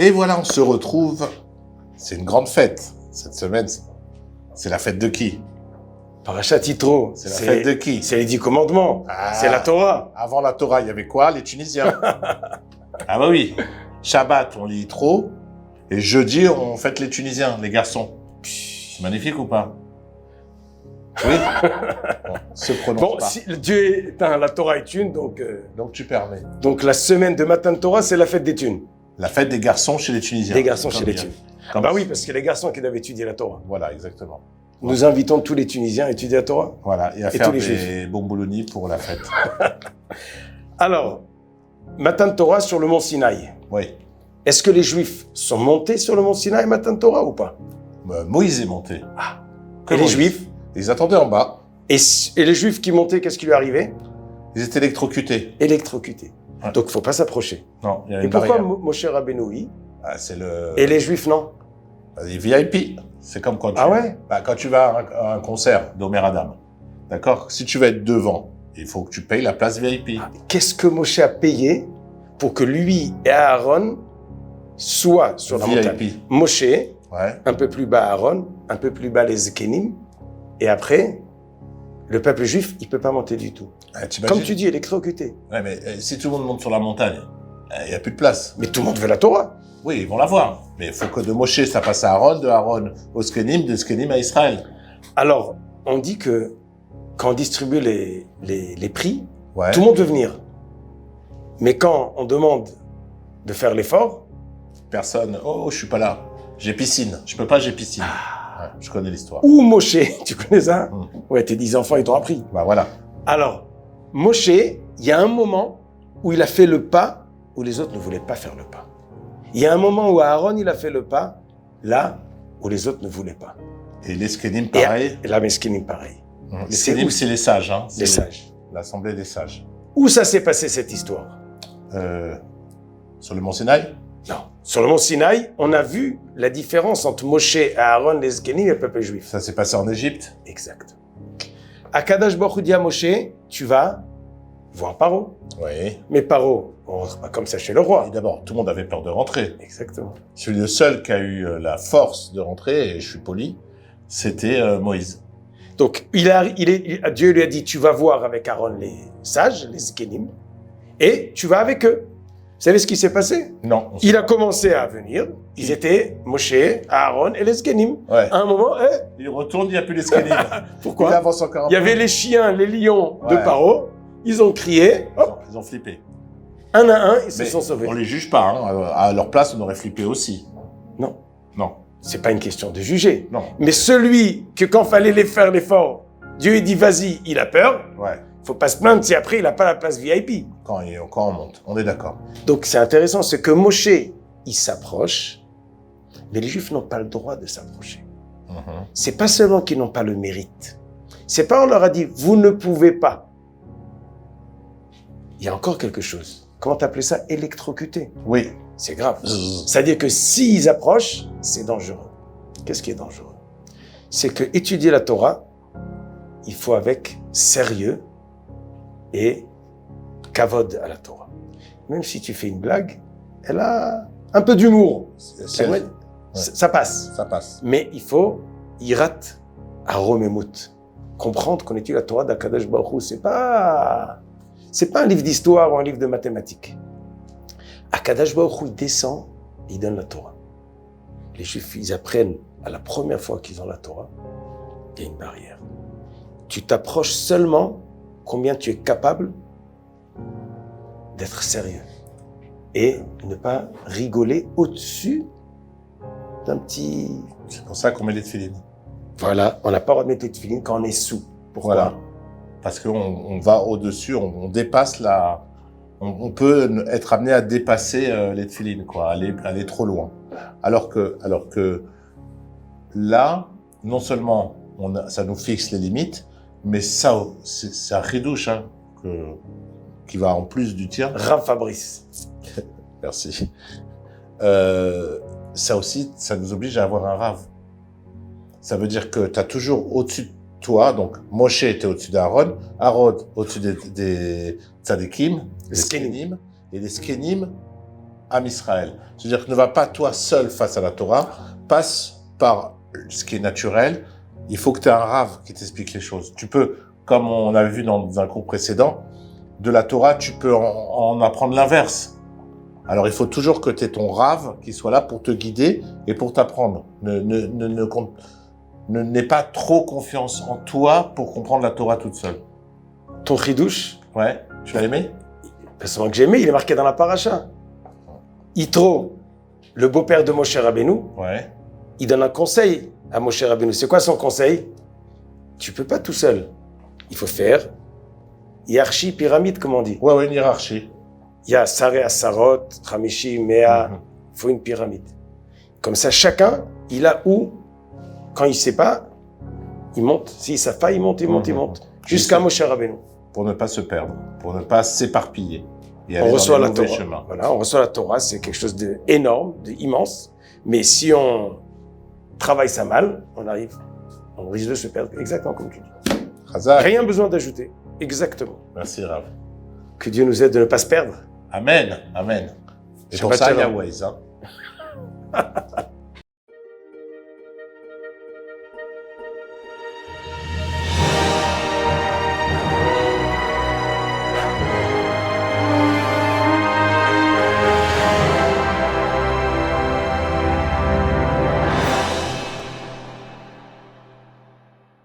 Et voilà, on se retrouve. C'est une grande fête. Cette semaine, c'est la fête de qui? Parashat Yitro. C'est la fête de qui? C'est les 10 commandements. C'est la Torah. Avant la Torah, il y avait quoi? Les Tunisiens. Ah bah oui. Shabbat, on lit Yitro. Et jeudi, on fête les Tunisiens, les garçons. C'est magnifique ou pas? Oui. Bon, se prononce Bon, pas. si Dieu est un, la Torah est une, donc Tu permets. donc la semaine de Matan Torah, c'est la fête des thunes. La fête des garçons chez les Tunisiens. Des garçons Comme chez les dire. thunes. Comme- Bah oui, parce que les garçons qui doivent étudier la Torah. Voilà, exactement. Nous invitons tous les Tunisiens à étudier la Torah. Voilà, et à Et faire tous les des bomboloni pour la fête. Alors, Matan Torah sur le mont Sinaï. Oui. Est-ce que les Juifs sont montés sur le mont Sinaï Matan Torah ou pas? Moïse est monté. Que Et les Moïse. Juifs? Ils attendaient en bas. Et les Juifs qui montaient, qu'est-ce qui lui arrivait? Ils étaient électrocutés. Électrocutés. Ouais. Donc, il ne faut pas s'approcher. Non, il y a Et une pourquoi barrière. Moshe Rabbeinu, oui, Ah, c'est le... et les Juifs, non? Les VIP. C'est comme quand tu... Ah ouais? Quand tu vas à un concert d'Omer Adam. D'accord? Si tu veux être devant, il faut que tu payes la place VIP. Qu'est-ce que Moshe a payé pour que lui et Aaron soient sur la montagne? VIP. Moshe, Ouais. un peu plus bas Aaron, un peu plus bas les Zkenim, et après, le peuple juif, il peut pas monter du tout. T'imagines? Comme tu dis, électrocuté. Ouais, mais si tout le monde monte sur la montagne, il n'y a plus de place. Mais tout le monde veut la Torah. Oui, ils vont la voir. Mais il faut que de Moshe, ça passe à Aaron, de Aaron au Skenim, de Skenim à Israël. Alors, on dit que quand on distribue les prix, Ouais. tout le monde veut venir. Mais quand on demande de faire l'effort, Personne. Oh, je suis pas là. J'ai piscine. Je peux pas, j'ai piscine. Ouais, je connais l'histoire. ou Moshe, tu connais ça? Mm. Ouais, tes 10 enfants, ils t'ont appris. Bah voilà. Alors, Moshe, il y a un moment où il a fait le pas où les autres ne voulaient pas faire le pas. Il y a un moment où Aaron, il a fait le pas là où les autres ne voulaient pas. Et les Skenim, pareil. Et la Meskinim, pareil. Les c'est Skenim, où? c'est les sages. Hein. Les C'est sages. l'assemblée des sages. Où ça s'est passé cette histoire? Sur le mont Sinaï. Non. Sur le mont Sinaï, on a vu la différence entre Moshe, Aaron, les Zkenim et le peuple juif. Ça s'est passé en Égypte. Exact. Akadosh Baruch Hu dit à Moshe, tu vas voir Paro. Oui. Mais Paro, on rentre pas comme ça chez le roi. Et d'abord, tout le monde avait peur de rentrer. Exactement. Celui le seul qui a eu la force de rentrer, et je suis poli, c'était Moïse. Donc, Dieu lui a dit, tu vas voir avec Aaron les sages, les Zkenim, et tu vas avec eux. Vous savez ce qui s'est passé? Non. Il a commencé à venir. Ils étaient Moshe, Aaron et les Zkenim. Ouais. À un moment, Il retourne, il n'y a plus les Skenim. Il pourquoi? avance encore un Il y peu. avait les chiens, les lions de Ouais. Paro. Ils ont crié. Hop, Ils ont flippé. un à un, ils se Mais sont sauvés. on les juge pas. Hein. À leur place, on aurait flippé aussi. Non, Non. c'est pas une question de juger. Non. Mais celui que quand fallait les faire l'effort, Dieu il dit vas-y, il a peur. Ouais. Faut pas se plaindre si après il a pas la place VIP. Quand on monte. On est d'accord. Donc c'est intéressant, c'est que Moshe, il s'approche, mais les Juifs n'ont pas le droit de s'approcher. Mhm. C'est pas seulement qu'ils n'ont pas le mérite. C'est pas on leur a dit vous ne pouvez pas. Il y a encore quelque chose. Comment t'appelais ça? Électrocuté. Oui. C'est grave. C'est-à-dire que s'ils approchent, c'est dangereux. Qu'est-ce qui est dangereux? C'est que étudier la Torah, il faut avec sérieux et kavod à la Torah. Même si tu fais une blague, elle a un peu d'humour. Ça passe. Ça passe. Mais il faut hirat à Romemut. Comprendre qu'on étudie la Torah d'Akadosh Baruch Hu, c'est pas un livre d'histoire ou un livre de mathématiques. Akadosh Baruch Hu, il descend, il donne la Torah. Les Juifs, ils apprennent à la première fois qu'ils ont la Torah, il y a une barrière. Tu t'approches seulement combien tu es capable d'être sérieux et ne pas rigoler au-dessus d'un petit... C'est pour ça qu'on met les tefilines. Voilà, on n'a pas le droit de mettre les tefilines quand on est sous. Pourquoi? Voilà. Parce qu'on va au-dessus, on dépasse la... On peut être amené à dépasser les tefilines, quoi, aller trop loin. Alors que là, non seulement ça nous fixe les limites, mais ça, c'est un ridouche hein, qui va en plus du tien. Rav Fabrice. Merci. Ça aussi, ça nous oblige à avoir un rave. Ça veut dire que tu as toujours au-dessus de toi, donc Moshe était au-dessus d'Aaron, Aaron au-dessus des tzadikim, des skenim, et les skenim Am Israël. C'est-à-dire que ne va pas toi seul face à la Torah, passe par ce qui est naturel. Il faut que tu aies un rave qui t'explique les choses. Tu peux, comme on a vu dans un cours précédent, de la Torah, tu peux en apprendre l'inverse. Alors, il faut toujours que tu aies ton rave qui soit là pour te guider et pour t'apprendre. N'aie pas trop confiance en toi pour comprendre la Torah toute seule. Ton chidouche, Ouais, tu l'as aimé? personnellement que j'ai aimé, il est marqué dans la paracha. Yitro, le beau-père de Moshe Rabbeinu, Ouais. il donne un conseil à Moshe Rabbeinu. C'est quoi son conseil? Tu peux pas tout seul. Il faut faire hiérarchie, pyramide, comme on dit. Ouais, une hiérarchie. Il y a Saré à Sarot, Hamishi, Mea. Il faut une pyramide. Comme ça, chacun, il a où, quand il ne sait pas, il monte. S'il ne sait pas, il monte, il monte, il monte. Jusqu'à Moshe Rabbeinu. Pour ne pas se perdre, pour ne pas s'éparpiller. Et On aller reçoit dans la les mauvais Torah. chemins. Voilà, on reçoit la Torah, c'est quelque chose d'énorme, d'immense. Mais si on travaille ça mal, on risque de se perdre. Exactement comme tu dis. Chazak. Rien besoin d'ajouter. Exactement. Merci, Rav. Que Dieu nous aide de ne pas se perdre. Amen. Amen. Et pour Shabbat ça, il y a shalom. Waze, hein.